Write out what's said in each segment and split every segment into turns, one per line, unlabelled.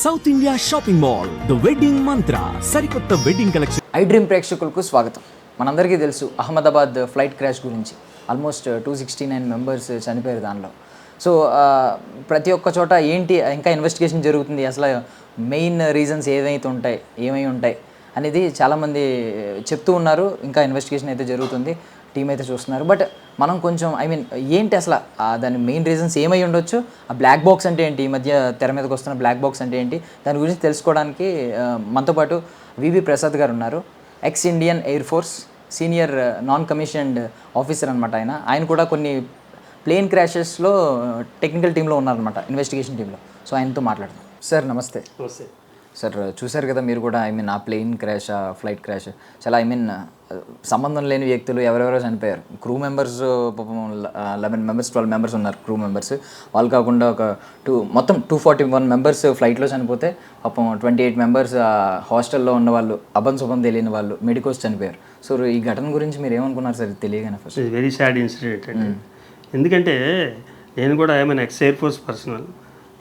South India shopping mall the wedding మంత్ర సరికొత్త wedding collection.
I dream ప్రేక్షకులకు స్వాగతం. మనందరికీ తెలుసు అహ్మదాబాద్ ఫ్లైట్ క్రాష్ గురించి. ఆల్మోస్ట్ 269 మెంబర్స్ చనిపోయారు దానిలో. సో ప్రతి ఒక్క చోట ఏంటి ఇంకా ఇన్వెస్టిగేషన్ జరుగుతుంది, అసలు మెయిన్ రీజన్స్ ఏమై ఉంటాయి అనేది చాలామంది చెప్తూ ఉన్నారు. ఇంకా ఇన్వెస్టిగేషన్ అయితే జరుగుతుంది, టీం అయితే చూస్తున్నారు. బట్ మనం కొంచెం ఏంటి అసలు దాని మెయిన్ రీజన్స్ ఏమై ఉండొచ్చు, ఆ బ్లాక్ బాక్స్ అంటే ఏంటి, ఈ మధ్య తెర మీదకి వస్తున్న బ్లాక్ బాక్స్ అంటే ఏంటి, దాని గురించి తెలుసుకోవడానికి మనతో పాటు వివి ప్రసాద్ గారు ఉన్నారు. X Indian air force senior non commissioned officer అనమాట. ఆయన కూడా కొన్ని ప్లేన్ క్రాషెస్లో టెక్నికల్ టీంలో ఉన్నారనమాట, ఇన్వెస్టిగేషన్ టీంలో. సో ఆయనతో మాట్లాడదాం. సార్ నమస్తే. సార్ చూశారు కదా మీరు కూడా, ఆ ప్లేన్ క్రాష్, ఫ్లైట్ క్రాష్ చాలా సంబంధం లేని వ్యక్తులు ఎవరెవరో చనిపోయారు. క్రూ మెంబర్స్ 11 మెంబర్స్ 12 మెంబర్స్ ఉన్నారు క్రూ మెంబర్స్. వాళ్ళు కాకుండా మొత్తం 241 మెంబర్స్ ఫ్లైట్లో చనిపోతే పాపం 28 మెంబర్స్ హాస్టల్లో ఉన్న వాళ్ళు, శుభం తెలియని వాళ్ళు, మెడికోస్ చనిపోయారు. సో ఈ ఘటన గురించి మీరు ఏమనుకున్నారు సార్ తెలియగానే? ఫస్ట్
వెరీ సాడ్ ఇన్సిడెంట్ అండి. ఎందుకంటే నేను కూడా ఎక్స్ ఎయిర్ ఫోర్స్ పర్సనల్,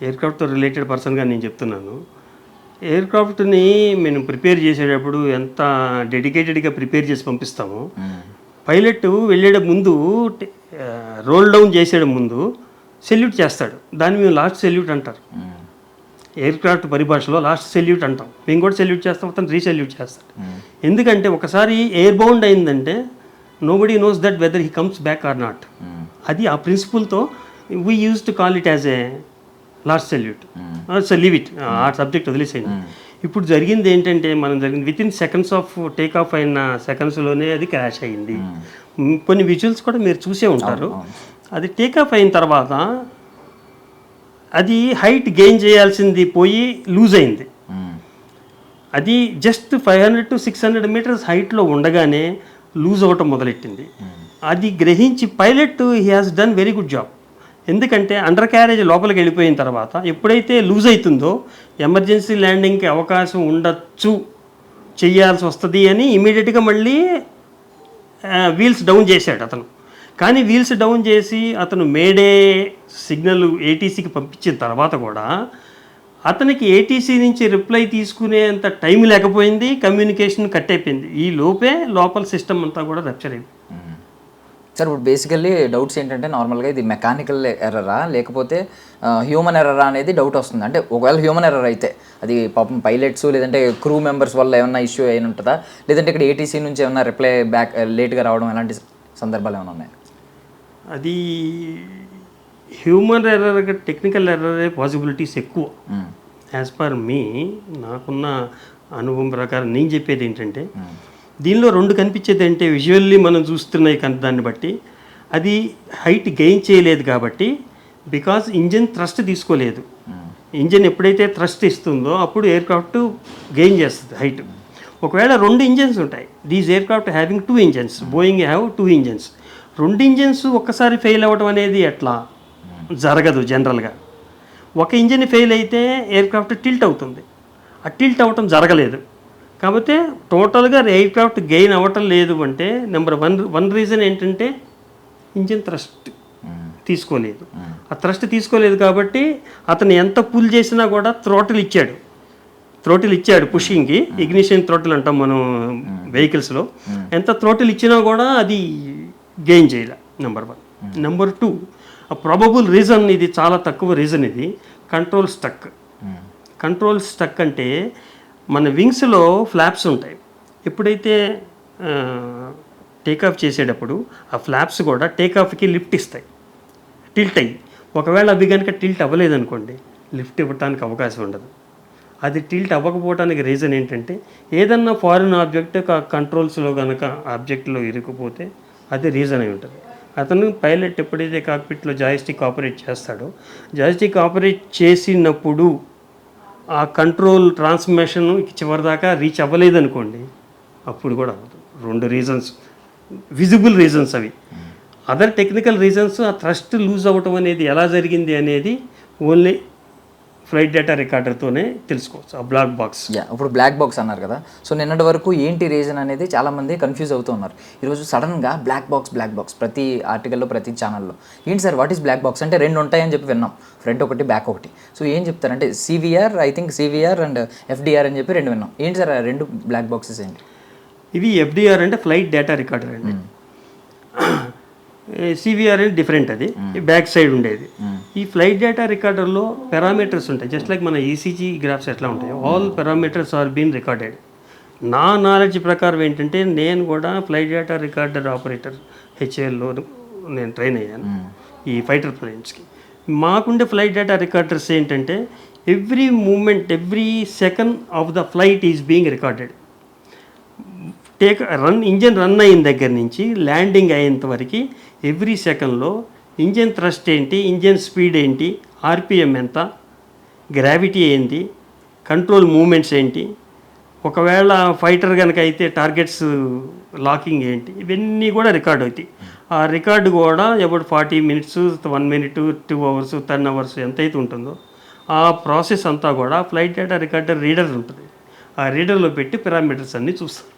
ఎయిర్క్రాఫ్ట్తో రిలేటెడ్ పర్సన్గా నేను చెప్తున్నాను. ఎయిర్క్రాఫ్ట్ని మేము ప్రిపేర్ చేసేటప్పుడు ఎంత డెడికేటెడ్గా ప్రిపేర్ చేసి పంపిస్తామో, పైలట్ వెళ్ళే ముందు రోల్ డౌన్ చేసే ముందు సెల్యూట్ చేస్తాడు. దాన్ని మేము లాస్ట్ సెల్యూట్ అంటారు. ఎయిర్క్రాఫ్ట్ పరిభాషలో లాస్ట్ సెల్యూట్ అంటాం. మేము కూడా సెల్యూట్ చేస్తాం, అతను రీసెల్యూట్ చేస్తాడు. ఎందుకంటే ఒకసారి ఎయిర్ బౌండ్ అయిందంటే nobody knows that whether he comes back or not. అది ఆ ప్రిన్సిపల్తో we use to call it as a last salute. So leave it, ఆ సబ్జెక్ట్ వదిలేసేయండి. ఇప్పుడు జరిగింది ఏంటంటే, within seconds of take off అయిన సెకండ్స్లోనే అది క్రాష్ అయ్యింది. కొన్ని విజువల్స్ కూడా మీరు చూసే ఉంటారు. అది టేక్ ఆఫ్ అయిన తర్వాత అది హైట్ గెయిన్ చేయాల్సింది పోయి లూజ్ అయింది. అది జస్ట్ 500 to 600 మీటర్స్ హైట్లో ఉండగానే లూజ్ అవ్వటం మొదలెట్టింది. అది గ్రహించి pilot he has done very good job. ఎందుకంటే అండర్ క్యారేజ్ లోపలికి వెళ్ళిపోయిన తర్వాత ఎప్పుడైతే లూజ్ అవుతుందో ఎమర్జెన్సీ ల్యాండింగ్కి అవకాశం ఉండొచ్చు, చేయాల్సి వస్తుంది అని ఇమీడియట్గా మళ్ళీ వీల్స్ డౌన్ చేశాడు అతను. కానీ వీల్స్ డౌన్ చేసి అతను మేడే సిగ్నల్ ఏటీసీకి పంపించిన తర్వాత కూడా అతనికి ఏటీసీ నుంచి రిప్లై తీసుకునేంత టైం లేకపోయింది, కమ్యూనికేషన్ కట్ అయిపోయింది. ఈ లోపే లోపల సిస్టమ్ అంతా కూడా రప్చర్ అయింది.
సార్ ఇప్పుడు బేసికల్లీ డౌట్స్ ఏంటంటే, నార్మల్గా ఇది మెకానికల్ ఎర్రరా లేకపోతే హ్యూమన్ ఎర్రరా అనేది డౌట్ వస్తుంది. అంటే ఒకవేళ హ్యూమన్ ఎర్రర్ అయితే అది పాపం పైలట్స్ లేదంటే క్రూ మెంబర్స్ వల్ల ఏమన్నా ఇష్యూ అయిన ఉంటుందా, లేదంటే ఇక్కడ ఏటీసీ నుంచి ఏమన్నా రిప్లై బ్యాక్ లేట్గా రావడం, ఎలాంటి సందర్భాలు ఏమైనా ఉన్నాయి?
అది human error, technical error possibilities ఎక్కువ. యాజ్ పర్ మీ, నాకున్న అనుభవం ప్రకారం నేను చెప్పేది ఏంటంటే, దీనిలో రెండు కనిపించేది అంటే విజువల్లీ మనం చూస్తున్నాయి దాన్ని బట్టి అది హైట్ గెయిన్ చేయలేదు కాబట్టి, బికాజ్ ఇంజిన్ థ్రస్ట్ తీసుకోలేదు. ఇంజిన్ ఎప్పుడైతే థ్రస్ట్ ఇస్తుందో అప్పుడు ఎయిర్క్రాఫ్ట్ గెయిన్ చేస్తుంది హైట్. ఒకవేళ 2 ఇంజన్స్ ఉంటాయి, these aircraft having 2 engines, Boeing have 2 engines. 2 engines ఒక్కసారి ఫెయిల్ అవ్వడం అనేది ఎట్లా జరగదు జనరల్గా. ఒక ఇంజిన్ ఫెయిల్ అయితే ఎయిర్క్రాఫ్ట్ టిల్ట్ అవుతుంది. ఆ టిల్ట్ అవ్వటం జరగలేదు కాబట్టి టోటల్గా ఎయిర్క్రాఫ్ట్ గెయిన్ అవ్వటం లేదు. అంటే నెంబర్ వన్ రీజన్ ఏంటంటే ఇంజిన్ థ్రస్ట్ తీసుకోలేదు. ఆ థ్రస్ట్ తీసుకోలేదు కాబట్టి అతను ఎంత పుల్ చేసినా కూడా థ్రోటిల్ ఇచ్చాడు పుషింగ్కి. ఇగ్నిషన్ థ్రోటిల్ అంటాం మనం వెహికల్స్లో. ఎంత థ్రోటిల్ ఇచ్చినా కూడా అది గెయిన్ చేయలే. నెంబర్ 1. నెంబర్ 2, ఆ ప్రాబబుల్ రీజన్, ఇది చాలా తక్కువ రీజన్, ఇది కంట్రోల్ స్టక్. కంట్రోల్ స్టక్ అంటే మన వింగ్స్లో ఫ్లాప్స్ ఉంటాయి. ఎప్పుడైతే టేకాఫ్ చేసేటప్పుడు ఆ ఫ్లాప్స్ కూడా టేకాఫ్కి లిఫ్ట్ ఇస్తాయి, టిల్ట్ అయ్యి. ఒకవేళ అవి కనుక టిల్ట్ అవ్వలేదనుకోండి, లిఫ్ట్ ఇవ్వడానికి అవకాశం ఉండదు. అది టిల్ట్ అవ్వకపోవడానికి రీజన్ ఏంటంటే, ఏదన్నా ఫారిన్ ఆబ్జెక్ట్ కంట్రోల్స్లో కనుక ఆబ్జెక్ట్లో ఇరుక్కుపోతే అది రీజన్ అయి ఉంటుంది. అతను పైలట్ ఎప్పుడైతే కాక్పిట్లో జాయిస్టిక్ ఆపరేట్ చేస్తాడో, జాయిస్టిక్ ఆపరేట్ చేసినప్పుడు ఆ కంట్రోల్ ట్రాన్స్మిషన్ చివరిదాకా రీచ్ అవ్వలేదనుకోండి, అప్పుడు కూడా అవ్వదు. 2 రీజన్స్, విజిబుల్ రీజన్స్ అవి. అదర్ టెక్నికల్ రీజన్స్, ఆ థ్రస్ట్ లూజ్ అవ్వటం అనేది ఎలా జరిగింది అనేది ఓన్లీ ఫ్లైట్ డేటా రికార్డర్తోనే తెలుసుకోవచ్చు ఆ బ్లాక్ బాక్స్.
యా, ఇప్పుడు బ్లాక్ బాక్స్ అన్నారు కదా, సో నిన్నటి వరకు ఏంటి రీజన్ అనేది చాలామంది కన్ఫ్యూజ్ అవుతూ ఉన్నారు. ఈరోజు సడన్గా బ్లాక్ బాక్స్ ప్రతి ఆర్టికల్లో ప్రతి ఛానల్లో ఏంటి sir what is black box అంటే 2 ఉంటాయని చెప్పి విన్నాం, ఫ్రంట్ ఒకటి బ్యాక్ ఒకటి. సో ఏం చెప్తారంటే CVR I think CVR and FDR అని చెప్పి 2 విన్నాం. ఏంటి సార్ ఆ 2 బ్లాక్ బాక్సెస్ ఏంటి?
ఇవి ఎఫ్డిఆర్ అంటే ఫ్లైట్ డేటా రికార్డర్ అండి. సివిఆర్ అంటే డిఫరెంట్, అది బ్యాక్ సైడ్ ఉండేది. ఈ ఫ్లైట్ డేటా రికార్డర్లో పారామీటర్స్ ఉంటాయి, జస్ట్ లైక్ మన ఈసీజీ గ్రాఫ్స్ ఎట్లా ఉంటాయి, all parameters are been recorded. నా నాలెడ్జ్ ప్రకారం ఏంటంటే నేను కూడా ఫ్లైట్ డేటా రికార్డర్ ఆపరేటర్ హెచ్ఏఎల్లో నేను ట్రైన్ అయ్యాను ఈ ఫైటర్ ప్లేన్స్కి. మాకుండే ఫ్లైట్ డేటా రికార్డర్స్ ఏంటంటే every moment every second of the flight is being recorded. Engine run అయిన దగ్గర నుంచి ల్యాండింగ్ అయ్యేంత వరకు ఎవ్రీ సెకండ్లో ఇంజన్ థ్రస్ట్ ఏంటి, ఇంజన్ స్పీడ్ ఏంటి, ఆర్పిఎం ఎంత, గ్రావిటీ ఏంటి, కంట్రోల్ మూమెంట్స్ ఏంటి, ఒకవేళ ఫైటర్ కనుక అయితే టార్గెట్స్ లాకింగ్ ఏంటి, ఇవన్నీ కూడా రికార్డ్ అవుతాయి. ఆ రికార్డు కూడా about 40 minutes 1 minute 2 hours 10 hours ఎంతైతే ఉంటుందో ఆ ప్రాసెస్ అంతా కూడా ఫ్లైట్ డేటా రికార్డర్ రీడర్ ఉంటుంది. ఆ రీడర్లో పెట్టి పారామీటర్స్ అన్నీ చూస్తారు.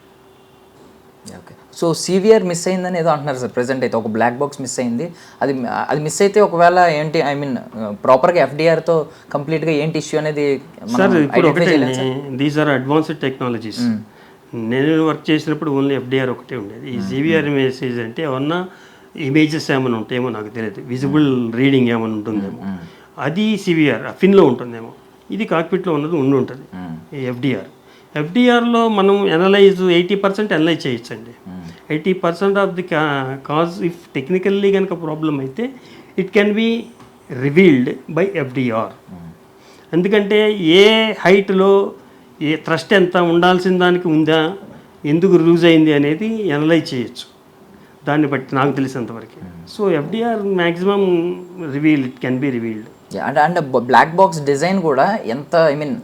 ఓకే, సో సివిఆర్ మిస్ అయిందని ఏదో అంటున్నారు సార్ ప్రెసెంట్ అయితే, ఒక బ్లాక్ బాక్స్ మిస్ అయింది. అది మిస్ అయితే ఒకవేళ ఏంటి ఐ మీన్ ప్రాపర్గా ఎఫ్డిఆర్తో కంప్లీట్గా ఏంటి ఇష్యూ అనేది
సార్ ఇప్పుడు ఒకటే, దీస్ ఆర్ అడ్వాన్స్డ్ టెక్నాలజీస్. నేను వర్క్ చేసినప్పుడు ఓన్లీ ఎఫ్డిఆర్ ఒకటే ఉండేది. ఈ సివిఆర్ మెసేజ్ అంటే ఏమన్నా ఇమేజెస్ ఏమైనా ఉంటాయేమో నాకు తెలియదు, విజిబుల్ రీడింగ్ ఏమైనా ఉంటుందేమో, అది సివిఆర్ ఫిన్లో ఉంటుందేమో, ఇది కాక్పిట్లో ఉన్నది ఉంటుంది ఈ ఎఫ్డిఆర్లో మనం ఎనలైజ్ 80% ఎనలైజ్ చేయొచ్చండి. 80% of the cause if technically కనుక ప్రాబ్లం అయితే it can be revealed by FDR. ఎందుకంటే ఏ హైట్లో ఏ థ్రస్ట్ ఎంత ఉండాల్సిన దానికి ఉందా, ఎందుకు లూజ్ అయింది అనేది ఎనలైజ్ చేయొచ్చు దాన్ని బట్టి నాకు తెలిసినంతవరకు. So FDR maximum it can be revealed.
And black box design కూడా ఎంత ఐ మీన్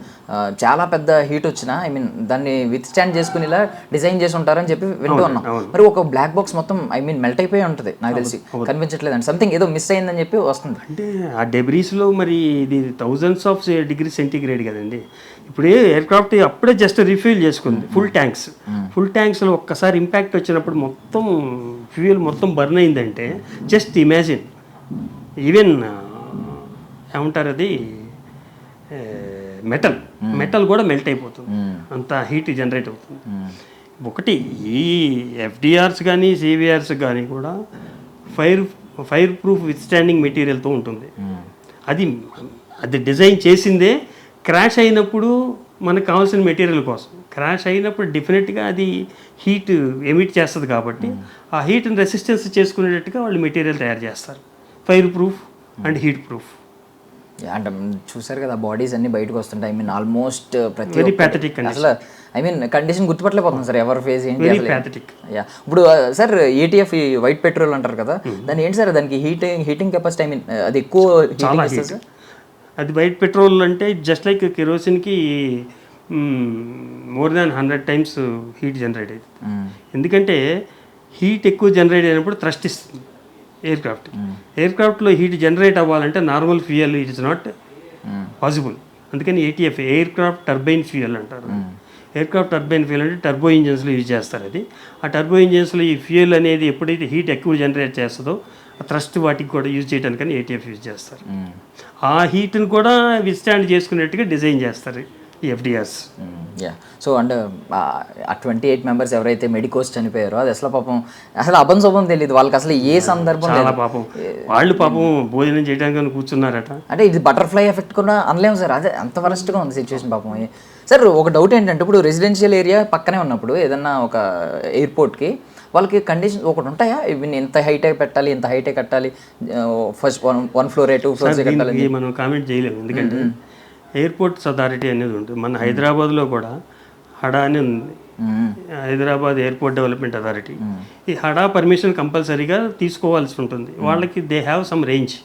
చాలా పెద్ద హీట్ వచ్చినా ఐ మీన్ దాన్ని విత్ స్టాండ్ చేసుకుని ఇలా డిజైన్ చేసి ఉంటారని చెప్పి వింటూ ఉన్నాం. మరి ఒక బ్లాక్ బాక్స్ మొత్తం ఐ మీన్ మెల్ట్ అయిపోయి ఉంటుంది నాకు తెలిసి, కనిపించట్లేదు అండి, సంథింగ్ ఏదో మిస్ అయిందని చెప్పి వస్తుంది.
అంటే ఆ డెబ్రీస్లో మరి ఇది thousands of degrees సెంటీగ్రేడ్ కదండి. ఇప్పుడు ఎయిర్ క్రాఫ్ట్ అప్పుడే జస్ట్ రిఫ్యూల్ చేసుకుంది ఫుల్ ట్యాంక్స్లో ఒక్కసారి ఇంపాక్ట్ వచ్చినప్పుడు మొత్తం ఫ్యూయల్ మొత్తం బర్న్ అయిందంటే జస్ట్ ఇమాజిన్, ఈవెన్ ఏమంటారు అది మెటల్ కూడా మెల్ట్ అయిపోతుంది, అంత హీట్ జనరేట్ అవుతుంది. ఒకటి ఈ ఎఫ్డిఆర్స్ కానీ సివిఆర్స్ కానీ కూడా ఫైర్ ప్రూఫ్ విత్ స్టాండింగ్ మెటీరియల్తో ఉంటుంది. అది డిజైన్ చేసిందే క్రాష్ అయినప్పుడు మనకు కావాల్సిన మెటీరియల్ కోసం. క్రాష్ అయినప్పుడు డెఫినెట్గా అది హీట్ ఎమిట్ చేస్తుంది కాబట్టి ఆ హీట్ని రెసిస్టెన్స్ చేసుకునేటట్టుగా వాళ్ళు మెటీరియల్ తయారు చేస్తారు, fire proof and heat proof.
అంటే చూసారు కదా బాడీస్ అన్ని బయటకు వస్తుంటాయి. ఐ మీన్ ఆల్మోస్ట్ ప్రతి
వెరీ ప్యాథటిక్
అసలు ఐ మీన్ కండిషన్ గుర్తుపట్టలేకపోతుంది సార్ ఎవరి ఫేస్ ఏంటి.
Very pathetic.
యా, ఇప్పుడు సార్ ఏటీఎఫ్ ఈ వైట్ పెట్రోల్ అంటారు కదా, దాన్ని ఏంటి సార్ దానికి హీటింగ్ కెపాసిటీ ఐ మీన్ అది ఎక్కువ
చాలా హీట్. అది వైట్ పెట్రోల్ అంటే జస్ట్ లైక్ కెరోసిన్కి more than 100 times heat generate అవుతుంది. ఎందుకంటే హీట్ ఎక్కువ జనరేట్ అయినప్పుడు థ్రస్ట్ ఇస్తుంది ఎయిర్ క్రాఫ్ట్లో హీట్ జనరేట్ అవ్వాలంటే normal fuel it is not possible. అందుకని ATF aircraft turbine fuel అంటారు. ఎయిర్ క్రాఫ్ట్ టర్బైన్ ఫ్యూయల్ అంటే టర్బో ఇంజన్స్లో యూజ్ చేస్తారు. అది ఆ టర్బో ఇంజన్స్లో ఈ ఫ్యూయల్ అనేది ఎప్పుడైతే హీట్ ఎక్కువ జనరేట్ చేస్తుందో ఆ థ్రస్ట్ వాటికి కూడా యూజ్ చేయడానికని ఏటీఎఫ్ యూజ్ చేస్తారు. ఆ హీట్ని కూడా విత్స్టాండ్ చేసుకునేట్టుగా డిజైన్ చేస్తారు ఈ ఎఫ్డిఆర్స్.
యా, సో అండ్ ఆ 28 members ఎవరైతే మెడికోస్ చనిపోయారో అది అసలు పాపం అసలు అభంశుభం తెలియదు వాళ్ళకి, అసలు ఏ సందర్భం
చాలా పాపం వాళ్ళు పాపం భోజనం చేయడానికి కూర్చున్నారట.
అంటే ఇది బటర్ఫ్లై ఎఫెక్ట్ కూడా అనలేము సార్, అదే అంత వరస్ట్గా ఉంది సిచ్యువేషన్ పాపం. సార్ ఒక డౌట్ ఏంటంటే ఇప్పుడు రెసిడెన్షియల్ ఏరియా పక్కనే ఉన్నప్పుడు ఏదన్నా ఒక ఎయిర్పోర్ట్కి వాళ్ళకి కండిషన్ ఒకటి ఉంటాయా, ఇవి ఇంత హైటే పెట్టాలి ఇంత హైటే కట్టాలి, ఫస్ట్ 1 floor 2 floors కట్టాలి?
మనం కామెంట్ చేయలేము, ఎందుకంటే ఎయిర్పోర్ట్స్ అథారిటీ అనేది ఉంటుంది. మన హైదరాబాద్లో కూడా హడా అని ఉంది, హైదరాబాద్ ఎయిర్పోర్ట్ డెవలప్మెంట్ అథారిటీ. ఈ హడా పర్మిషన్ కంపల్సరీగా తీసుకోవాల్సి ఉంటుంది. వాళ్ళకి దే హ్యావ్ సమ్ రేంజ్,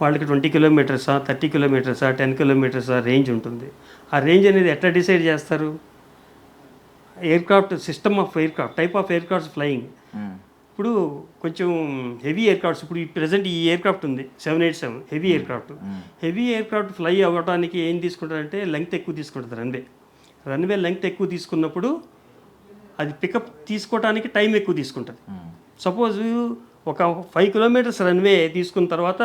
వాళ్ళకి 20 kilometers 30 kilometers 10 kilometers రేంజ్ ఉంటుంది. ఆ రేంజ్ అనేది ఎట్లా డిసైడ్ చేస్తారు? Aircraft system of aircraft type of aircrafts flying. ఇప్పుడు కొంచెం హెవీ ఎయిర్క్రాఫ్ట్స్, ఇప్పుడు ఈ ప్రజెంట్ ఈ ఎయిర్క్రాఫ్ట్ ఉంది 787 heavy aircraft. Heavy aircraft fly అవ్వడానికి ఏం తీసుకుంటారంటే లెంగ్త్ ఎక్కువ తీసుకుంటుంది. రన్వే లెంగ్త్ ఎక్కువ తీసుకున్నప్పుడు అది పికప్ తీసుకోవడానికి టైం ఎక్కువ తీసుకుంటుంది. సపోజ్ ఒక 5 కిలోమీటర్స్ రన్వే తీసుకున్న తర్వాత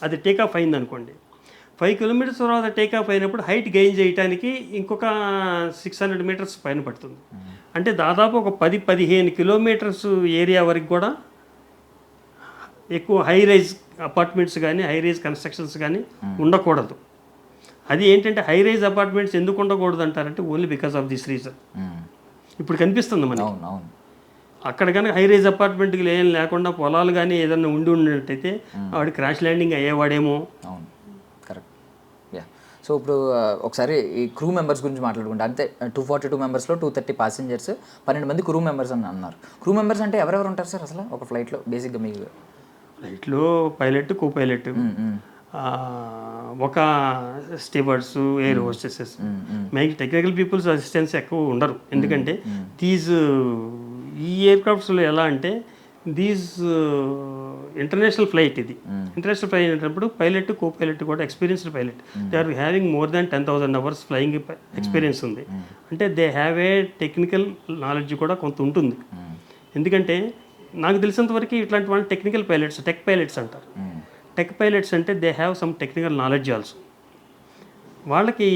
అది టేకాఫ్ అయింది అనుకోండి. 5 కిలోమీటర్స్ తర్వాత టేకాఫ్ అయినప్పుడు హైట్ గెయిన్ చేయడానికి ఇంకొక 600 మీటర్స్ పైన పడుతుంది. అంటే దాదాపు ఒక 10-15 కిలోమీటర్స్ ఏరియా వరకు కూడా ఎక్కువ హై రైజ్ అపార్ట్మెంట్స్ కానీ హై రైజ్ కన్స్ట్రక్షన్స్ కానీ ఉండకూడదు. అది ఏంటంటే హై రైజ్ అపార్ట్మెంట్స్ ఎందుకు ఉండకూడదు అంటారంటే only because of this reason. ఇప్పుడు కనిపిస్తుంది మనకి. అక్కడ కనుక హై రైజ్ అపార్ట్మెంట్కి ఏం లేకుండా పొలాలు కానీ ఏదన్నా ఉన్నట్టయితే వాడు క్రాష్ ల్యాండింగ్ అయ్యేవాడేమో.
కరెక్ట్. యా. సో ఇప్పుడు ఒకసారి ఈ క్రూ మెంబర్స్ గురించి మాట్లాడుకుంటే, అంతే 242 మెంబర్స్లో 230 ప్యాసింజర్స్, 12 మంది క్రూ మెంబర్స్ అని అన్నారు. క్రూ మెంబర్స్ అంటే ఎవరెవరు ఉంటారు సార్ అసలు ఒక ఫ్లైట్లో బేసిక్గా? మీకు
ఫ్లైట్లో పైలట్, కో పైలట్, ఒక స్టీవర్డ్స్, ఎయిర్ హోస్టెసెస్, మనకి టెక్నికల్ పీపుల్స్ అసిస్టెన్స్ ఎక్కువ ఉండరు. ఎందుకంటే ఈ ఎయిర్క్రాఫ్ట్స్లో ఎలా అంటే ఇంటర్నేషనల్ ఫ్లైట్, ఇది ఇంటర్నేషనల్ ఫ్లైట్ అయినప్పుడు పైలట్, కో పైలట్ కూడా experienced pilot. They are having more than 10,000 hours flying experience ఉంది. అంటే they have a technical knowledge కూడా కొంత ఉంటుంది. ఎందుకంటే నాకు తెలిసినంతవరకు ఇట్లాంటి వాళ్ళు టెక్నికల్ పైలట్స్, టెక్ పైలట్స్ అంటారు. టెక్ పైలట్స్ అంటే they have some technical knowledge also. వాళ్ళకి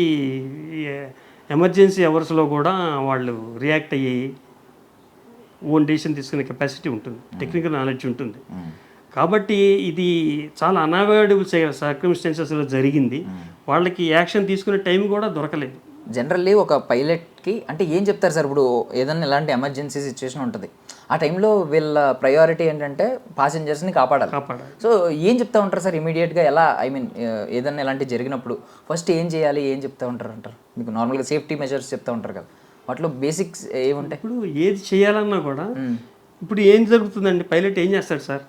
ఎమర్జెన్సీ అవర్స్లో కూడా వాళ్ళు రియాక్ట్ అయ్యి ఓన్ డెసిషన్ తీసుకునే కెపాసిటీ ఉంటుంది, టెక్నికల్ నాలెడ్జ్ ఉంటుంది. కాబట్టి ఇది చాలా అన్అవాయిడబుల్ సర్కమ్స్టాన్సెస్లో జరిగింది. వాళ్ళకి యాక్షన్ తీసుకునే టైం కూడా దొరకలేదు.
జనరల్లీ ఒక పైలట్కి అంటే ఏం చెప్తారు సార్? ఇప్పుడు ఏదైనా ఇలాంటి ఎమర్జెన్సీ సిచ్యువేషన్ ఉంటుంది, ఆ టైంలో వీళ్ళ ప్రయారిటీ ఏంటంటే ప్యాసింజర్స్ని కాపాడాలి. సో ఏం చెప్తా ఉంటారు సార్ ఇమీడియట్గా? ఎలా ఏదైనా ఇలాంటి జరిగినప్పుడు ఫస్ట్ ఏం చేయాలి, ఏం చెప్తా ఉంటారు అంటారు? మీకు నార్మల్గా సేఫ్టీ మెజర్స్ చెప్తా ఉంటారు కదా, వాటిలో బేసిక్స్ ఏముంటాయి?
ఇప్పుడు ఏది చేయాలన్నా కూడా ఇప్పుడు ఏం జరుగుతుందండి, పైలట్ ఏం చేస్తాడు సార్?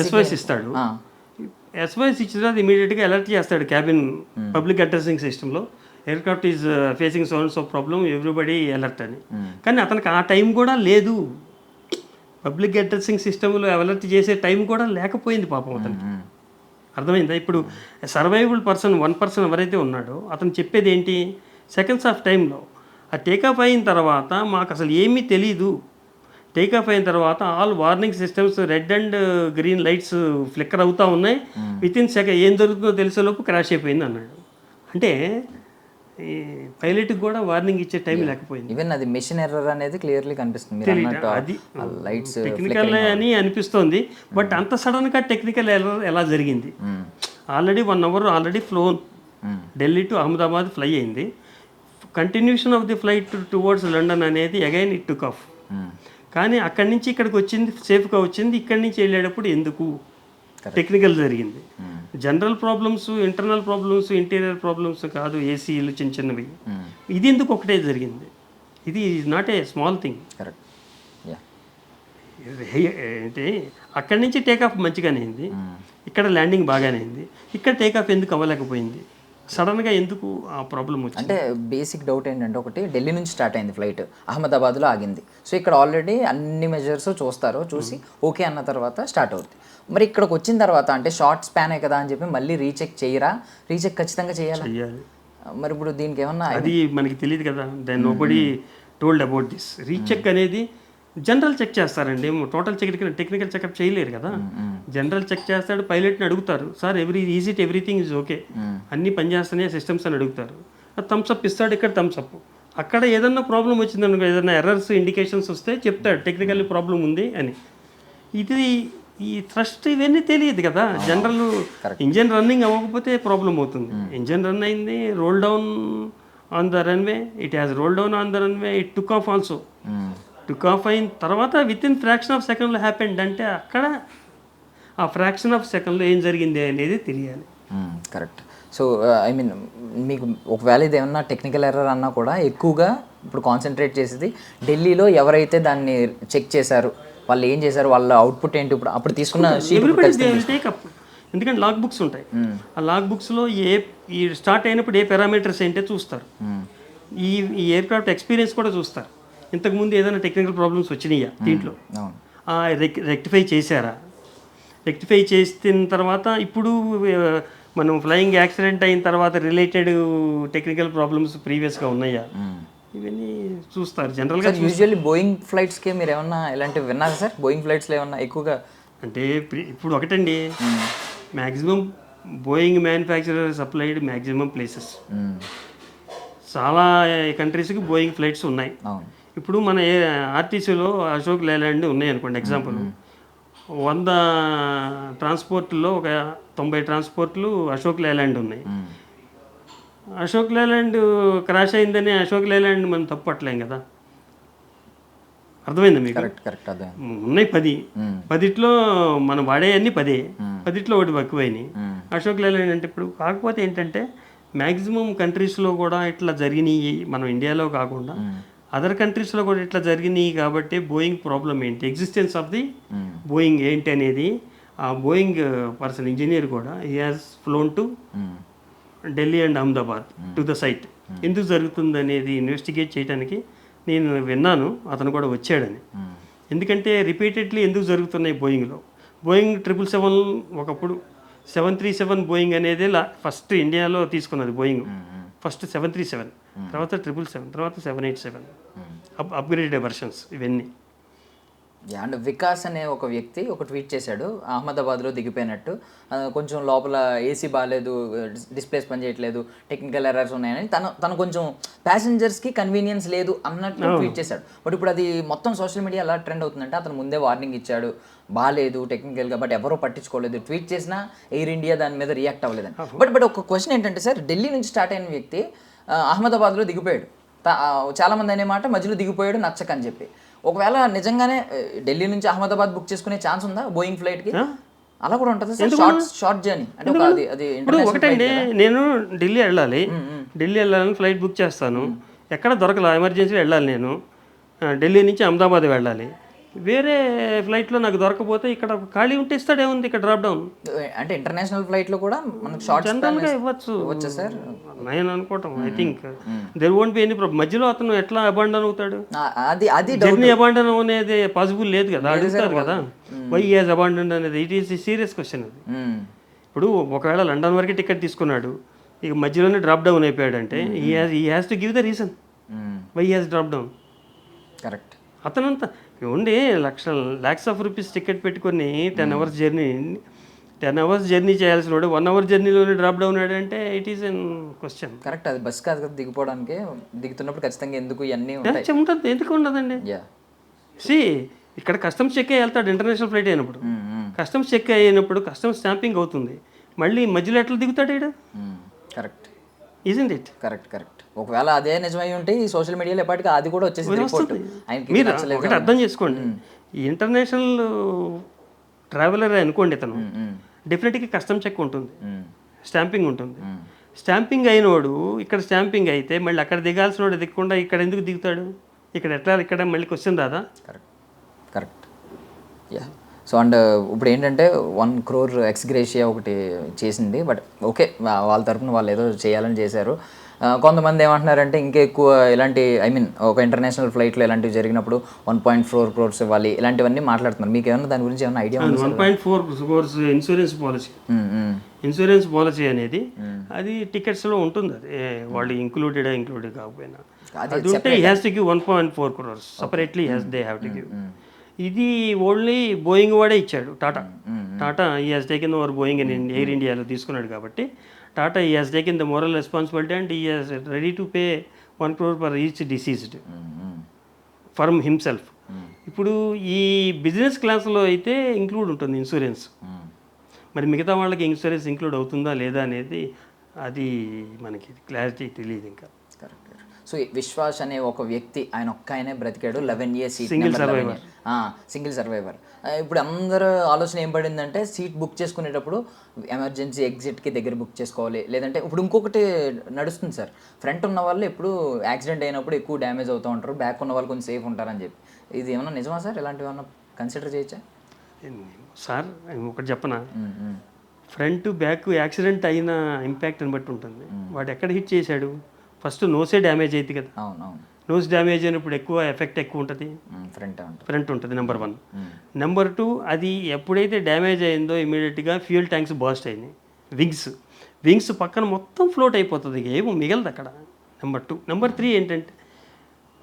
SOS ఇస్తాడు. SOS ఇచ్చిన తర్వాత ఇమీడియట్గా అలర్ట్ చేస్తాడు క్యాబిన్ పబ్లిక్ అడ్రసింగ్ సిస్టంలో, aircraft is facing so problem, everybody alert అని. కానీ అతనికి ఆ టైం కూడా లేదు. పబ్లిక్ అడ్రసింగ్ సిస్టంలో అలర్ట్ చేసే టైం కూడా లేకపోయింది పాపం అతనికి. అర్థమైందా? ఇప్పుడు సర్వైవబుల్ పర్సన్ 1 ఎవరైతే ఉన్నాడో అతను చెప్పేది ఏంటి, సెకండ్స్ ఆఫ్ టైంలో ఆ టేకాఫ్ అయిన తర్వాత మాకు అసలు ఏమీ తెలీదు. టేకాఫ్ అయిన తర్వాత all warning systems red and green lights flicker అవుతూ ఉన్నాయి, వితిన్ సెకండ్ ఏం జరుగుతుందో తెలిసేలోపు క్రాష్ అయిపోయింది అన్నాడు. అంటే ఈ పైలట్కి కూడా వార్నింగ్ ఇచ్చే టైం లేకపోయింది.
ఈవెన్ అది మెషిన్ ఎర్రర్ అనేది క్లియర్లీ కనిపిస్తుంది.
అది టెక్నికల్ అని అనిపిస్తోంది, బట్ అంత సడన్గా టెక్నికల్ ఎర్రర్ ఎలా జరిగింది? Already 1 hour already flown, Delhi to Ahmedabad fly అయింది. Continuation of the flight towards London అనేది అగైన్ ఇట్ టుక్ ఆఫ్. కానీ అక్కడి నుంచి ఇక్కడికి వచ్చింది, సేఫ్గా వచ్చింది. ఇక్కడి నుంచి వెళ్ళేటప్పుడు ఎందుకు టెక్నికల్ జరిగింది? General problems, internal problems, interior problems కాదు, ఏసీలు చిన్నవి. ఇది ఎందుకు ఒకటే జరిగింది? ఇది is not a small thing.
Correct.
అంటే అక్కడి నుంచి టేకాఫ్ మంచిగానే అయింది, ఇక్కడ ల్యాండింగ్ బాగానే అయింది, ఇక్కడ టేకాఫ్ ఎందుకు అవ్వలేకపోయింది? సడన్గా ఎందుకు ఆ ప్రాబ్లం వచ్చింది?
అంటే బేసిక్ డౌట్ ఏంటంటే, ఒకటి ఢిల్లీ నుంచి స్టార్ట్ అయింది ఫ్లైట్, అహ్మదాబాద్లో ఆగింది. సో ఇక్కడ ఆల్రెడీ అన్ని మెజర్స్ చూసి ఓకే అన్న తర్వాత స్టార్ట్ అవుతుంది. మరి ఇక్కడికి వచ్చిన తర్వాత అంటే షార్ట్ స్పానే కదా అని చెప్పి మళ్ళీ రీచెక్ చేయరా? రీచెక్ ఖచ్చితంగా చేయాలి. మరి ఇప్పుడు దీనికి ఏమన్నా
అది మనకి తెలియదు కదా, then nobody told about this. Recheck అనేది జనరల్ చెక్ చేస్తారండి, టోటల్ టెక్నికల్ చెకప్ చేయలేరు కదా. జనరల్ చెక్ చేస్తాడు, పైలట్ని అడుగుతారు, సార్ ఎవ్రీథింగ్ ఈజ్ ఓకే, అన్నీ పనిచేస్తున్నాయి సిస్టమ్స్ అని అడుగుతారు. థమ్స్అప్ ఇస్తాడు, ఇక్కడ థమ్స్అప్. అక్కడ ఏదన్నా ప్రాబ్లం వచ్చిందనుకో, ఏదైనా ఎర్రర్స్ ఇండికేషన్స్ వస్తే చెప్తాడు టెక్నికల్ ప్రాబ్లం ఉంది అని. ఇది ఈ థ్రస్ట్ ఇవన్నీ తెలియదు కదా. జనరల్ ఇంజన్ రన్నింగ్ అవ్వకపోతే ప్రాబ్లం అవుతుంది. ఇంజన్ రన్ అయింది, roll down on the runway, it has roll down on the runway, it took off also. Took off అయిన తర్వాత వితిన్ ఫ్రాక్షన్ ఆఫ్ సెకండ్లో హ్యాపెండ్ అంటే అక్కడ ఆ ఫ్రాక్షన్ ఆఫ్ సెకండ్లో ఏం జరిగింది అనేది తెలియాలి.
కరెక్ట్. సో మీకు ఒకవేళ ఇది ఏమన్నా టెక్నికల్ ఎర్రర్ అన్నా కూడా ఎక్కువగా ఇప్పుడు కాన్సన్ట్రేట్ చేసేది ఢిల్లీలో ఎవరైతే దాన్ని చెక్ చేశారు, వాళ్ళు ఏం చేశారు, వాళ్ళ అవుట్పుట్ ఏంటి, అప్పుడు తీసుకున్న
టేకప్. ఎందుకంటే లాగ్ బుక్స్ ఉంటాయి, ఆ లాగ్ బుక్స్లో ఈ స్టార్ట్ అయినప్పుడు ఏ పారామీటర్స్ ఏంటో చూస్తారు. ఈ ఎయిర్క్రాఫ్ట్ ఎక్స్పీరియన్స్ కూడా చూస్తారు. ఇంతకుముందు ఏదైనా టెక్నికల్ ప్రాబ్లమ్స్ వచ్చినాయా దీంట్లో, రెక్టిఫై చేశారా, రెక్టిఫై చేసిన తర్వాత ఇప్పుడు మనం ఫ్లయింగ్ యాక్సిడెంట్ అయిన తర్వాత రిలేటెడ్ టెక్నికల్ ప్రాబ్లమ్స్ ప్రీవియస్గా ఉన్నాయా, ఇవన్నీ చూస్తారు జనరల్గా.
యూజువల్లీ బోయింగ్ ఫ్లైట్స్కి మీరు ఏమన్నా ఇలాంటివి విన్నారా సార్? బోయింగ్ ఫ్లైట్స్లో ఏమన్నా ఎక్కువగా
అంటే ఇప్పుడు ఒకటండి, maximum Boeing manufacturer supplied maximum places చాలా కంట్రీస్కి బోయింగ్ ఫ్లైట్స్ ఉన్నాయి. ఇప్పుడు మన ఆర్టీసీలో అశోక్ లేలాండ్ ఉన్నాయి అనుకోండి ఎగ్జాంపుల్, 100 ట్రాన్స్పోర్ట్లో ఒక 90 ట్రాన్స్పోర్ట్లు అశోక్ లేలాండ్ ఉన్నాయి. అశోక్ లేలాండ్ క్రాష్ అయిందని అశోక్ లేలాండ్ మనం తప్పు పట్టలేం కదా, అర్థమైందా మీకు?
కరెక్ట్ అదే
ఉన్నాయి 10లో మనం వాడే అన్ని 10లో ఒకటి ఎక్కువైనాయి. అశోక్ లేలాండ్ అంటే ఇప్పుడు కాకపోతే ఏంటంటే మ్యాక్సిమం కంట్రీస్లో కూడా ఇట్లా జరిగినాయి, మనం ఇండియాలో కాకుండా అదర్ కంట్రీస్లో కూడా ఇట్లా జరిగినాయి. కాబట్టి బోయింగ్ ప్రాబ్లం ఏంటి, ఎగ్జిస్టెన్స్ ఆఫ్ ది బోయింగ్ ఏంటి అనేది ఆ బోయింగ్ పర్సన్ ఇంజనీర్ కూడా he has flown to Delhi and Ahmedabad to the site. ఎందుకు జరుగుతుంది అనేది ఇన్వెస్టిగేట్ చేయడానికి నేను విన్నాను, అతను కూడా వచ్చాడని. ఎందుకంటే రిపీటెడ్లీ ఎందుకు జరుగుతున్నాయి బోయింగ్లో, బోయింగ్ 777 ఒకప్పుడు 737 బోయింగ్ అనేది ఫస్ట్ ఇండియాలో తీసుకున్నది బోయింగ్. ఫస్ట్ 737, తర్వాత 777, తర్వాత 787 అప్గ్రేడెడ్ వెర్షన్స్ ఇవన్నీ.
అండ్ వికాస్ అనే ఒక వ్యక్తి ఒక ట్వీట్ చేశాడు, అహ్మదాబాద్లో దిగిపోయినట్టు, కొంచెం లోపల ఏసీ బాగాలేదు, డిస్ప్లేస్ పని చేయట్లేదు, టెక్నికల్ ఎర్రర్స్ ఉన్నాయని తను కొంచెం ప్యాసింజర్స్కి కన్వీనియన్స్ లేదు అన్నట్టు ట్వీట్ చేశాడు. బట్ ఇప్పుడు అది మొత్తం సోషల్ మీడియా ఎలా ట్రెండ్ అవుతుందంటే అతను ముందే వార్నింగ్ ఇచ్చాడు, బాగాలేదు టెక్నికల్గా, బట్ ఎవరో పట్టించుకోలేదు, ట్వీట్ చేసినా ఎయిర్ ఇండియా దాని మీద రియాక్ట్ అవ్వలేదని. బట్ ఒక క్వశ్చన్ ఏంటంటే సార్, ఢిల్లీ నుంచి స్టార్ట్ అయిన వ్యక్తి అహ్మదాబాద్లో దిగిపోయాడు, చాలామంది అనే మాట మధ్యలో దిగిపోయాడు నచ్చకని చెప్పి. ఒకవేళ నిజంగానే ఢిల్లీ నుంచి అహ్మదాబాద్ బుక్ చేసుకునే ఛాన్స్ ఉందా బోయింగ్ ఫ్లైట్కి? అలా కూడా ఉంటుంది సార్, షార్ట్ జర్నీ అంటే అది
ఇప్పుడు ఒకటండి, నేను ఢిల్లీ వెళ్ళాలని ఫ్లైట్ బుక్ చేస్తాను, ఎక్కడ దొరకలా, ఎమర్జెన్సీ వెళ్ళాలి, నేను ఢిల్లీ నుంచి అహ్మదాబాద్ వెళ్ళాలి, వేరే ఫ్లైట్లో నాకు దొరకపోతే ఇక్కడ ఖాళీ ఉంటే ఇస్తాడేముంది, ఇక్కడ డ్రాప్ డౌన్
అంటే ఇంటర్నేషనల్ ఫ్లైట్లో కూడా మనకు షార్ట్
జనరల్గా ఇవ్వచ్చు సార్ నేను అనుకోవటం. I think there won't be any problem. మధ్యలో అతను ఎట్లా అబాండన్ అవుతాడు, జర్నీ అబాండన్ అనేది పాసిబుల్ లేదు కదా, అడుగుతారు కదా వై హాజ్ అబాండన్ అనేది. ఇట్ ఈస్ సీరియస్ క్వశ్చన్ అది. ఇప్పుడు ఒకవేళ లండన్ వరకు టికెట్ తీసుకున్నాడు, ఇక మధ్యలోనే డ్రాప్ డౌన్ అయిపోయాడు అంటే he has to give the reason why has drop down.
Correct.
అతనంతా ఉండి లాక్స్ ఆఫ్ రూపీస్ టికెట్ పెట్టుకొని 10 అవర్స్ జర్నీ చేయాల్సిన వాడు 1 అవర్ జర్నీలోనే డ్రాప్ డౌన్ అంటే it is an question.
Correct, అది బస్ కాదు కదా, దిగిపోవడానికి దిగుతున్నప్పుడు ఖచ్చితంగా ఎందుకు ఇవన్నీ
ఉంటుంది, ఎందుకు ఉండదండి. ఇక్కడ కస్టమ్స్ చెక్ వెళ్తాడు ఇంటర్నేషనల్ ఫ్లైట్ అయినప్పుడు, కస్టమ్స్ చెక్ అయినప్పుడు కస్టమ్స్ స్టాంపింగ్ అవుతుంది, మళ్ళీ మధ్యలో ఎట్లా దిగుతాడు ఇక్కడ?
Correct,
isn't it?
కరెక్ట్. ఒకవేళ అదే నిజమై ఉంటే ఈ సోషల్ మీడియాలో ఎప్పటికీ అది కూడా వచ్చేసి
మీరు ఒకటి అర్థం చేసుకోండి, ఈ ఇంటర్నేషనల్ ట్రావెలర్ అనుకోండి, ఇతను డెఫినెట్గా కస్టమ్ చెక్ ఉంటుంది, స్టాంపింగ్ ఉంటుంది. స్టాంపింగ్ అయినవాడు ఇక్కడ స్టాంపింగ్ అయితే మళ్ళీ అక్కడ దిగాల్సిన వాడు దిగకుండా ఇక్కడ ఎందుకు దిగుతాడు? ఇక్కడ మళ్ళీ క్వశ్చన్ రాదా?
కరెక్ట్. సో అండ్ ఇప్పుడు ఏంటంటే 1 crore ఎక్స్గ్రేషియా ఒకటి చేసింది, బట్ ఓకే వాళ్ళ తరపున వాళ్ళు ఏదో చేయాలని చేశారు. కొంతమంది ఏమంటున్నారంటే ఇంకా ఎక్కువ ఇలాంటి ఒక ఇంటర్నేషనల్ ఫ్లైట్లో ఇలాంటివి జరిగినప్పుడు 1.4 crores ఇవ్వాలి, ఇలాంటివన్నీ మాట్లాడుతున్నారు. మీకు ఏమన్నా దాని గురించి ఏమైనా ఐడియా ఉందా?
1.4 crores ఇన్సూరెన్స్ పాలసీ అనేది అది టికెట్స్లో ఉంటుంది, అది వాళ్ళు ఇంక్లూడ్ కాకపోయినా అది ఉంటే he has to give 1.4 crores separately they have to give. ఇది ఓన్లీ బోయింగ్ వాడే ఇచ్చాడు, Tata he has taken over Boeing అని ఎయిర్ ఇండియాలో తీసుకున్నాడు కాబట్టి Tata he has taken the moral responsibility and he has ready to pay 1 crore for each deceased firm himself. ఇప్పుడు ఈ బిజినెస్ క్లాస్లో అయితే ఇంక్లూడ్ ఉంటుంది ఇన్సూరెన్స్, మరి మిగతా వాళ్ళకి ఇన్సూరెన్స్ ఇంక్లూడ్ అవుతుందా లేదా అనేది అది మనకి క్లారిటీ తెలియదు ఇంకా.
సో విశ్వాస్ అనే ఒక వ్యక్తి ఆయన ఆయనే బ్రతికాడు 11 years, సింగిల్ సర్వైవర్. ఇప్పుడు అందరూ ఆలోచన ఏం పడిందంటే సీట్ బుక్ చేసుకునేటప్పుడు ఎమర్జెన్సీ ఎగ్జిట్కి దగ్గర బుక్ చేసుకోవాలి, లేదంటే ఇప్పుడు ఇంకొకటి నడుస్తుంది సార్, ఫ్రంట్ ఉన్న వాళ్ళు ఎప్పుడు యాక్సిడెంట్ అయినప్పుడు ఎక్కువ డ్యామేజ్ అవుతూ ఉంటారు, బ్యాక్ ఉన్న వాళ్ళు కొంచెం సేఫ్ ఉంటారని చెప్పి. ఇది ఏమన్నా నిజమా సార్? ఇలాంటివి ఏమన్నా కన్సిడర్ చేయొచ్చా
సార్? ఒకటి చెప్పనా, ఫ్రంట్ బ్యాక్ యాక్సిడెంట్ అయిన ఇంపాక్ట్ని బట్టి ఉంటుంది. వాడు ఎక్కడ హిట్ చేశాడు, ఫస్ట్ నోసే డ్యామేజ్ అయింది కదా, నోస్ డ్యామేజ్ అయినప్పుడు ఎఫెక్ట్ ఎక్కువ ఉంటుంది,
ఫ్రంట్ ఉంటుంది.
ఫ్రంట్ ఉంటుంది. నెంబర్ 1. నెంబర్ 2, అది ఎప్పుడైతే డ్యామేజ్ అయిందో ఇమీడియట్గా ఫ్యూయల్ ట్యాంక్స్ బాస్ట్ అయినాయి. వింగ్స్ పక్కన మొత్తం ఫ్లోట్ అయిపోతుంది, ఏమో మిగలదు అక్కడ. నెంబర్ 2. నెంబర్ 3 ఏంటంటే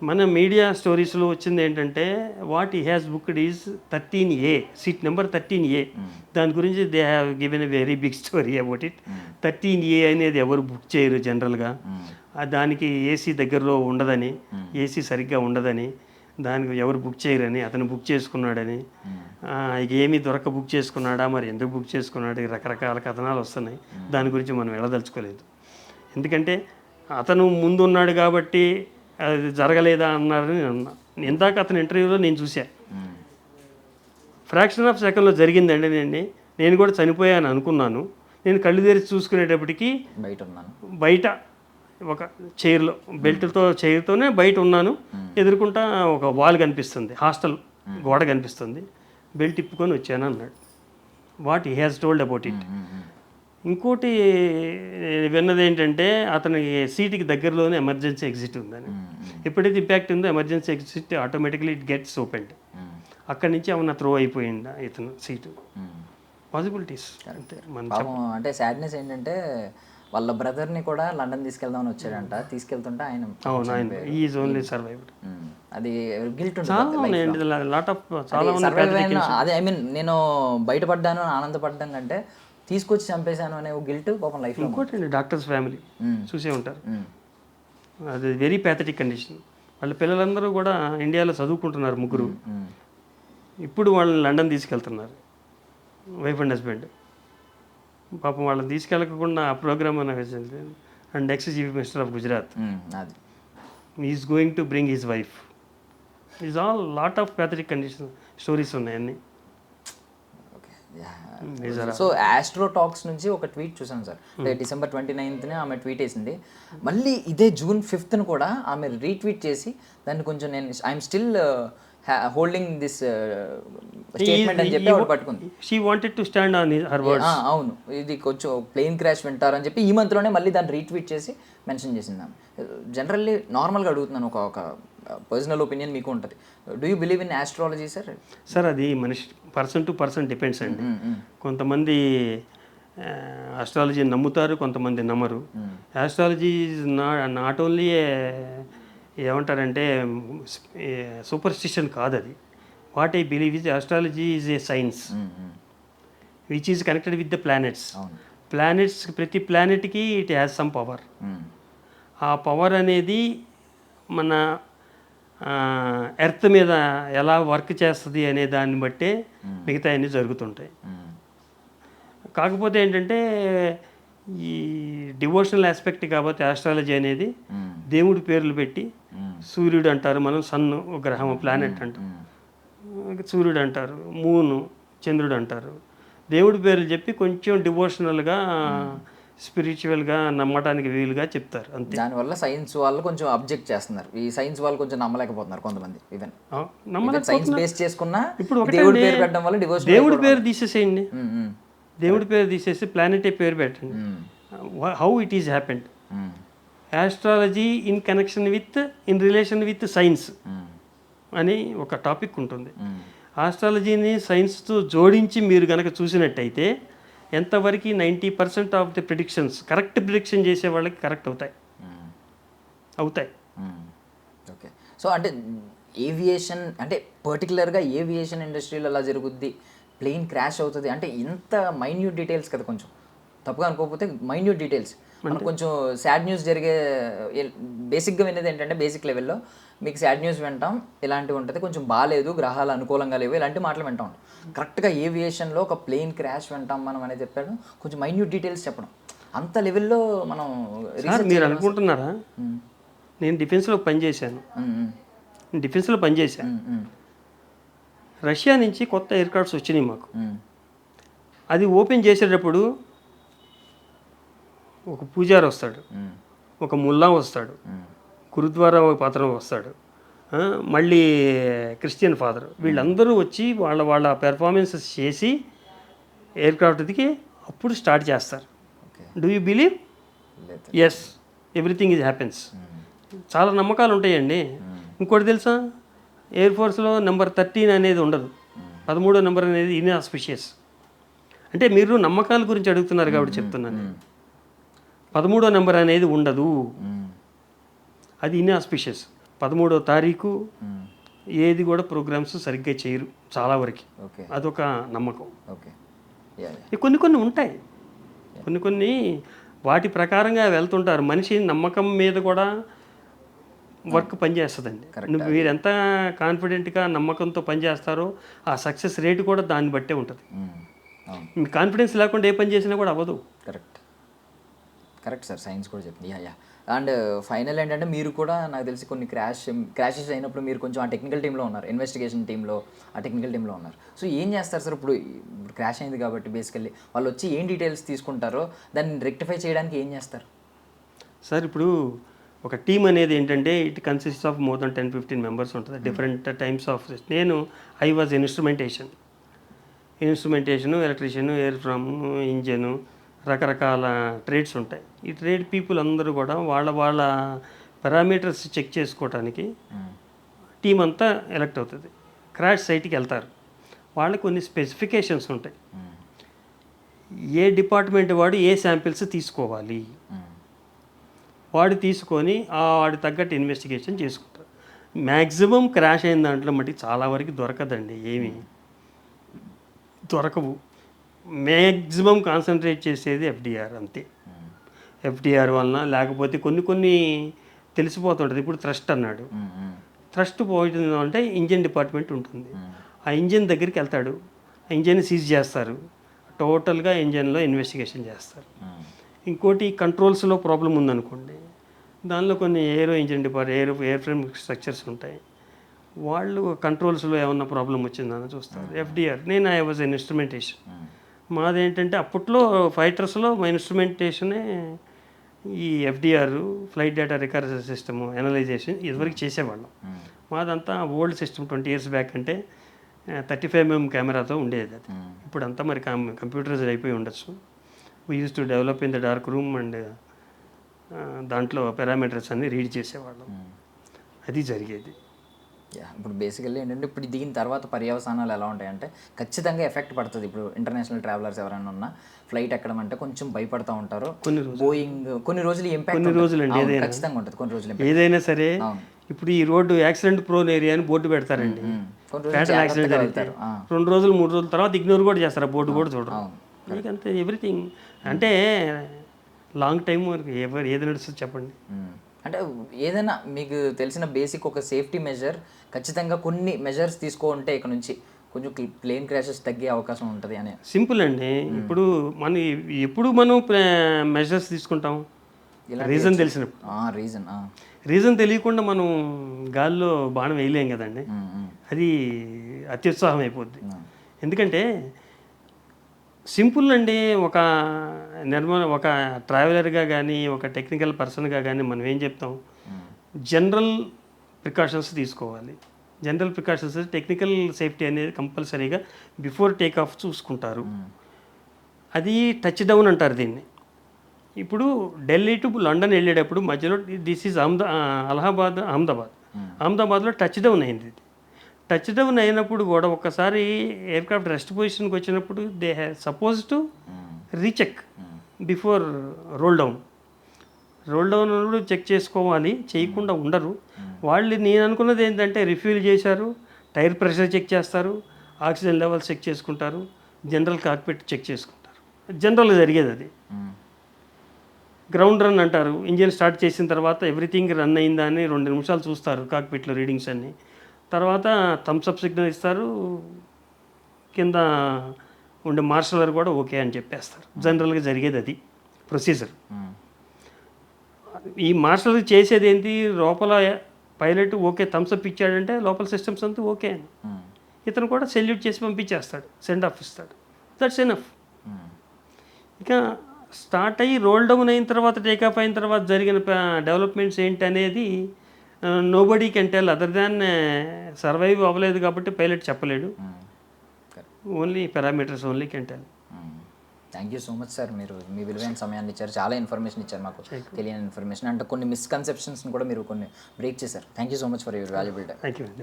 మన మీడియా స్టోరీస్లో వచ్చింది ఏంటంటే what he has booked is 13A, seat number 13A. దాని గురించి they have given a very big story about it. 13A అనేది ఎవరు బుక్ చేయరు జనరల్గా. దానికి ఏసీ దగ్గరలో ఉండదని, ఏసీ సరిగ్గా ఉండదని, దానికి ఎవరు బుక్ చేయరని, అతను బుక్ చేసుకున్నాడని, ఇక ఏమీ దొరక బుక్ చేసుకున్నాడా, మరి ఎందుకు బుక్ చేసుకున్నాడు, రకరకాల కథనాలు వస్తున్నాయి. దాని గురించి మనం వెళ్ళదలుచుకోలేదు. ఎందుకంటే అతను ముందు ఉన్నాడు కాబట్టి అది జరగలేదా అన్నారని నేను అన్నా. ఇందాక అతని ఇంటర్వ్యూలో నేను చూశాను, ఫ్రాక్షన్ ఆఫ్ సెకండ్లో జరిగిందండి. నేను కూడా చనిపోయాను అనుకున్నాను. నేను కళ్ళు తెరిచి చూసుకునేటప్పటికి బయట ఒక చైర్లో చైర్తోనే బయట ఉన్నాను. ఎదుర్కొంటా ఒక వాల్ కనిపిస్తుంది, హాస్టల్ గోడ కనిపిస్తుంది. బెల్ట్ తిప్పుకొని వచ్చాను అన్నాడు. What he has told about it. ఇంకోటి విన్నది ఏంటంటే అతని సీటుకి దగ్గరలోనే ఎమర్జెన్సీ ఎగ్జిట్ ఉందని. ఎప్పుడైతే ఇంపాక్ట్ ఉందో emergency exit automatically it gets opened. అక్కడి నుంచి ఏమన్నా త్రో అయిపోయిందా ఇతను సీటు. పాసిబిలిటీస్ అంతే.
అంటే సాడ్నెస్ ఏంటంటే వాళ్ళ బ్రదర్ని కూడా లండన్ తీసుకెళ్దామని వచ్చాడంట. తీసుకెళ్తుంటే ఆయన
ఈజ్ ఓన్లీ సర్వైవ్డ్.
అది గిల్ట్
అదే
ఐ మీన్ నేను బయటపడ్డాను ఆనందపడ్డాం కంటే తీసుకొచ్చి చంపేశాను అనే గిల్ట్ పాపం లైఫ్.
ఇంకోటి డాక్టర్స్ ఫ్యామిలీ చూసే ఉంటారు, అది వెరీ ప్యాథటిక్ కండిషన్. వాళ్ళ పిల్లలందరూ కూడా ఇండియాలో చదువుకుంటున్నారు, 3. ఇప్పుడు వాళ్ళని లండన్ తీసుకెళ్తున్నారు, వైఫ్ అండ్ హస్బెండ్. పాపం వాళ్ళని తీసుకెళ్ళకుండా ఆ programme and ex chief minister of Gujarat is going to bring his wife. Is all lot of pathetic condition stories ఉన్నాయి అన్నీ.
సో ఆస్ట్రో టాక్స్ నుంచి ఒక ట్వీట్ చూసాను సార్, December 29th ఆమె ట్వీట్ వేసింది. మళ్ళీ ఇదే June 5th కూడా ఆమె రీట్వీట్ చేసి దాన్ని కొంచెం నేను I'm still holding this statement అని చెప్పి ఆవిడ పట్టుకుంది.
She wanted to stand on her words.
అవును, ఇది కొంచెం ప్లేన్ క్రాష్ వింటారని చెప్పి ఈ మంత్లోనే మళ్ళీ దాన్ని రీట్వీట్ చేసి మెన్షన్ చేసింది ఆమె. జనరల్లీ నార్మల్గా అడుగుతున్నాను, ఒక పర్సనల్ ఒపీనియన్ మీకు ఉంటుంది. Do you believe in astrology sir?
Sir అది మనిషి పర్సన్ టు పర్సన్ డిపెండ్స్ అండి. కొంతమంది ఆస్ట్రాలజీ నమ్ముతారు, కొంతమంది నమ్మరు. ఆస్ట్రాలజీ ఈజ్ నాట్ ఓన్లీ ఏమంటారంటే సూపర్స్టిషన్ కాదు అది. What I believe is astrology is a science which is connected with the planets. ప్రతి ప్లానెట్కి ఇట్ హ్యాస్ సమ్ పవర్. ఆ పవర్ అనేది మన ఎర్త్ మీద ఎలా వర్క్ చేస్తుంది అనే దాన్ని బట్టే మిగతా అన్నీ జరుగుతుంటాయి. కాకపోతే ఏంటంటే ఈ డివోషనల్ ఆస్పెక్ట్ కాబట్టి ఆస్ట్రాలజీ అనేది దేవుడి పేర్లు పెట్టి, సూర్యుడు అంటారు మనం, సన్ను ఒక గ్రహం ప్లానెట్ అంటారు, సూర్యుడు అంటారు, మూను, చంద్రుడు అంటారు. దేవుడి పేర్లు చెప్పి కొంచెం డివోషనల్గా స్పిరిచువల్గా నమ్మటానికి వీలుగా చెప్తారు అంతే.
దానివల్ల సైన్స్ వాళ్ళు కొంచెం అబ్జెక్ట్ చేస్తున్నారు. ఈ సైన్స్ వాళ్ళు కొంచెం నమ్మలేకపోతున్నారు కొంతమంది. ఈవెన్ సైన్స్ బేస్ చేసుకున్న
ఇప్పుడు
దేవుడి పేరు పెట్టడం వల్ల డివోషన్.
దేవుడి పేరు తీసేసేయండి, దేవుడి పేరు తీసేసి ప్లానెట్ పేరు పెట్టండి. How it is happened. Astrology in relation with science అని ఒక టాపిక్ ఉంటుంది. ఆస్ట్రాలజీని సైన్స్తో జోడించి మీరు కనుక చూసినట్టయితే ఎంతవరకు 90% of the predictions correct prediction చేసే వాళ్ళకి కరెక్ట్ అవుతాయి.
ఓకే. సో అంటే ఏవియేషన్ అంటే పర్టికులర్గా ఏవియేషన్ ఇండస్ట్రీలో అలా జరుగుద్ది, ప్లేన్ క్రాష్ అవుతుంది అంటే ఇంత మైన్యూట్ డీటెయిల్స్ కదా, కొంచెం తప్పుగా అనుకోకపోతే మైన్యూట్ డీటెయిల్స్. కొంచెం సాడ్ న్యూస్ జరిగే బేసిక్గా వినేది ఏంటంటే బేసిక్ లెవెల్లో మీకు సాడ్ న్యూస్ వింటాం, ఇలాంటివి ఉంటుంది, కొంచెం బాగాలేదు, గ్రహాలు అనుకూలంగా లేవు, ఇలాంటి మాటలు వింటాం. కరెక్ట్గా ఏవియేషన్లో ఒక ప్లేన్ క్రాష్ వింటాం మనం అనేది చెప్పాడు, కొంచెం మైన్యూట్ డీటెయిల్స్ చెప్పడం అంత లెవెల్లో మనం.
మీరు అనుకుంటున్నారా, నేను డిఫెన్స్లో పనిచేశాను. రష్యా నుంచి కొత్త ఎయిర్ క్రాఫ్ట్స్ వచ్చినాయి మాకు. అది ఓపెన్ చేసేటప్పుడు ఒక పూజారి వస్తాడు, ఒక ముల్లా వస్తాడు, గురుద్వారా పాత్ర వస్తాడు, మళ్ళీ క్రిస్టియన్ ఫాదర్, వీళ్ళందరూ వచ్చి వాళ్ళ పెర్ఫార్మెన్సెస్ చేసి ఎయిర్ క్రాఫ్ట్కి అప్పుడు స్టార్ట్ చేస్తారు. Do you believe? Yes, everything is happens. చాలా నమ్మకాలు ఉంటాయండి. ఇంకోటి తెలుసా, ఎయిర్ ఫోర్స్లో నెంబర్ 13 అనేది ఉండదు, 13వ నెంబర్ అనేది ఇన్ఆస్పిషియస్. అంటే మీరు నమ్మకాల గురించి అడుగుతున్నారు కాబట్టి చెప్తున్నాను. 13వ నెంబర్ అనేది ఉండదు, అది ఇన్ఆస్పిషియస్. 13వ తారీఖు ఏది కూడా ప్రోగ్రామ్స్ సరిగ్గా చేయరు చాలా వరకు,
ఓకే
అదొక నమ్మకం.
ఓకే
కొన్ని ఉంటాయి, కొన్ని వాటి ప్రకారంగా వెళ్తుంటారు. మనిషి నమ్మకం మీద కూడా వర్క్ పనిచేస్తుందండి. మీరు ఎంత కాన్ఫిడెంట్గా నమ్మకంతో పనిచేస్తారో ఆ సక్సెస్ రేటు కూడా దాన్ని బట్టే ఉంటుంది. మీ కాన్ఫిడెన్స్ లేకుండా ఏ పని చేసినా కూడా అవ్వదు.
కరెక్ట్ సార్, సైన్స్ కూడా చెప్పింది. యా. అండ్ ఫైనల్ ఏంటంటే మీరు కూడా నాకు తెలిసి కొన్ని క్రాషెస్ అయినప్పుడు మీరు కొంచెం ఆ టెక్నికల్ టీంలో ఉన్నారు, ఇన్వెస్టిగేషన్ టీంలో, ఆ టెక్నికల్ టీంలో ఉన్నారు. సో ఏం చేస్తారు సార్ ఇప్పుడు క్రాష్ అయింది కాబట్టి బేసికల్లీ వాళ్ళు వచ్చి ఏం డీటెయిల్స్ తీసుకుంటారో దాన్ని రెక్టిఫై చేయడానికి ఏం చేస్తారు
సార్? ఇప్పుడు ఒక టీమ్ అనేది ఏంటంటే it consist of more then 10-15 members ఉంటుంది, different times of. I was instrumentation, electrician, airframe, engine, రకరకాల ట్రేడ్స్ ఉంటాయి. ఈ ట్రేడ్ పీపుల్ అందరూ కూడా వాళ్ళ పారామీటర్స్ చెక్ చేసుకోవడానికి టీం అంతా ఎలక్ట్ అవుతుంది. క్రాష్ సైట్కి వెళ్తారు, వాళ్ళకి కొన్ని స్పెసిఫికేషన్స్ ఉంటాయి. ఏ డిపార్ట్మెంట్ వాడు ఏ శాంపిల్స్ తీసుకోవాలి, వాడు తీసుకొని వాడి తగ్గట్టు ఇన్వెస్టిగేషన్ చేసుకుంటారు. మ్యాక్సిమం క్రాష్ అయిన దాంట్లో మట్టి చాలా వరకు దొరకదండి, ఏమీ దొరకవు. మ్యాక్సిమం కాన్సన్ట్రేట్ చేసేది ఎఫ్డిఆర్, అంతే. ఎఫ్డిఆర్ వలన, లేకపోతే కొన్ని తెలిసిపోతుంటుంది. ఇప్పుడు థ్రస్ట్ అన్నాడు, థ్రస్ట్ పోయింది అంటే ఇంజిన్ డిపార్ట్మెంట్ ఉంటుంది, ఆ ఇంజిన్ దగ్గరికి వెళ్తాడు, ఆ ఇంజిన్ సీజ్ చేస్తారు, టోటల్గా ఇంజిన్లో ఇన్వెస్టిగేషన్ చేస్తారు. ఇంకోటి కంట్రోల్స్లో ప్రాబ్లం ఉందనుకోండి, దానిలో కొన్ని ఎయిర్ ఫ్రేమ్ స్ట్రక్చర్స్ ఉంటాయి, వాళ్ళు కంట్రోల్స్లో ఏమన్నా ప్రాబ్లం వచ్చిందని చూస్తారు. FDR, I was in instrumentation. మాదేంటంటే అప్పట్లో ఫైటర్స్లో మా ఇన్స్ట్రుమెంటేషనే ఈ FDR, flight data recovery system analyzation ఇదివరకు చేసేవాళ్ళం. మాదంతా ఓల్డ్ సిస్టమ్, 20 years బ్యాక్ అంటే 35mm కెమెరాతో ఉండేది. అది ఇప్పుడు అంతా మరి కంప్యూటరైజ్డ్ అయిపోయి ఉండొచ్చు. We use to develop in the dark room and దాంట్లో పారామీటర్స్ అన్నీ రీడ్ చేసేవాళ్ళం, అది జరిగేది.
ఇప్పుడు బేసికల్లీ ఏంటంటే ఇప్పుడు దిగిన తర్వాత పర్యవసానాలు ఎలా ఉంటాయంటే ఖచ్చితంగా ఎఫెక్ట్ పడుతుంది. ఇప్పుడు ఇంటర్నేషనల్ ట్రావెలర్స్ ఎవరైనా ఉన్నా ఫ్లైట్ ఎక్కడం అంటే కొంచెం భయపడుతూ ఉంటారు. బోయింగ్ కొన్ని రోజులు ఇంపాక్ట్ ఖచ్చితంగా ఉంటుంది, కొన్ని రోజులు
ఏదైనా సరే. ఇప్పుడు ఈ రోడ్డు యాక్సిడెంట్ ప్రోన్ ఏరియా అని బోర్డు పెడతారండి, ఫ్యాటల్ యాక్సిడెంట్ అయితే 2 రోజులు 3 రోజుల తర్వాత ఇగ్నోర్ కూడా చేస్తారు, ఆ బోర్డు కూడా చూడరు. మీకంతే ఎవ్రీథింగ్ అంటే లాంగ్ టైం వరకు ఏది నడుస్తుంది చెప్పండి.
అంటే ఏదైనా మీకు తెలిసిన బేసిక్ ఒక సేఫ్టీ మెజర్ ఖచ్చితంగా కొన్ని మెజర్స్ తీసుకుంటే ఇక్కడ నుంచి కొంచెం ప్లేన్ క్రాషెస్ తగ్గే అవకాశం ఉంటుంది అని.
సింపుల్ అండి. ఇప్పుడు ఎప్పుడు మనం మెజర్స్ తీసుకుంటాం, రీజన్ తెలిసినప్పుడు. రీజన్ తెలియకుండా మనం గాల్లో బాణం వేయలేం కదండి, అది అత్యుత్సాహం అయిపోద్ది. ఎందుకంటే సింపుల్ అండి, ఒక ట్రావెలర్గా కానీ ఒక టెక్నికల్ పర్సన్గా కానీ మనం ఏం చెప్తాం, జనరల్ ప్రికాషన్స్ తీసుకోవాలి. జనరల్ ప్రికాషన్స్, టెక్నికల్ సేఫ్టీ అనేది కంపల్సరీగా బిఫోర్ టేక్ ఆఫ్ చూసుకుంటారు. అది టచ్ డౌన్ అంటారు దీన్ని. ఇప్పుడు ఢిల్లీ టు లండన్ వెళ్ళేటప్పుడు మధ్యలో దిస్ ఈజ్ అహ్మదాబాద్లో టచ్ డౌన్ అయింది. టచ్ డౌన్ అయినప్పుడు కూడా ఒక్కసారి ఎయిర్క్రాఫ్ట్ రెస్ట్ పొజిషన్కి వచ్చినప్పుడు they have suppose to recheck before roll down check చేసుకోవాలి, చేయకుండా ఉండరు వాళ్ళు. నేను అనుకున్నది ఏంటంటే రిఫ్యూల్ చేశారు, టైర్ ప్రెషర్ చెక్ చేస్తారు, ఆక్సిజన్ లెవెల్స్ చెక్ చేసుకుంటారు, జనరల్ కాక్పిట్ చెక్ చేసుకుంటారు. జనరల్గా జరిగేది అది. గ్రౌండ్ రన్ అంటారు, ఇంజిన్ స్టార్ట్ చేసిన తర్వాత ఎవ్రీథింగ్ రన్ అయిందా అని 2 నిమిషాలు చూస్తారు కాక్పిట్లో రీడింగ్స్ అన్నీ. తర్వాత థమ్స్అప్ సిగ్నల్ ఇస్తారు, కింద ఉండే మార్షలర్ కూడా ఓకే అని చెప్పేస్తారు. జనరల్గా జరిగేది అది ప్రొసీజర్. ఈ మార్షల్ చేసేది ఏంటి, లోపల పైలట్ ఓకే థమ్స్అప్ ఇచ్చాడంటే లోపల సిస్టమ్స్ అంతా ఓకే అని ఇతను కూడా సెల్యూట్ చేసి పంపించేస్తాడు, సెండ్ ఆఫ్ ఇస్తాడు. That's enough. ఇక స్టార్ట్ అయ్యి రోల్ డౌన్ అయిన తర్వాత, టేకాఫ్ అయిన తర్వాత జరిగిన డెవలప్మెంట్స్ ఏంటి అనేది nobody can tell other than survive అవ్వలేదు కాబట్టి పైలట్ చెప్పలేడు. Only parameters only can tell.
Thank you so much sir, మీరు మీ విలువైన సమయాన్ని ఇచ్చారు, చాలా ఇన్ఫర్మేషన్ ఇచ్చారు మాకు, తెలియని ఇన్ఫర్మేషన్ అంటే కొన్ని మిస్కన్సెప్షన్స్ని కూడా మీరు కొన్ని బ్రేక్ చేశారు. Thank you so much for your valuable time.
Thank you అండి.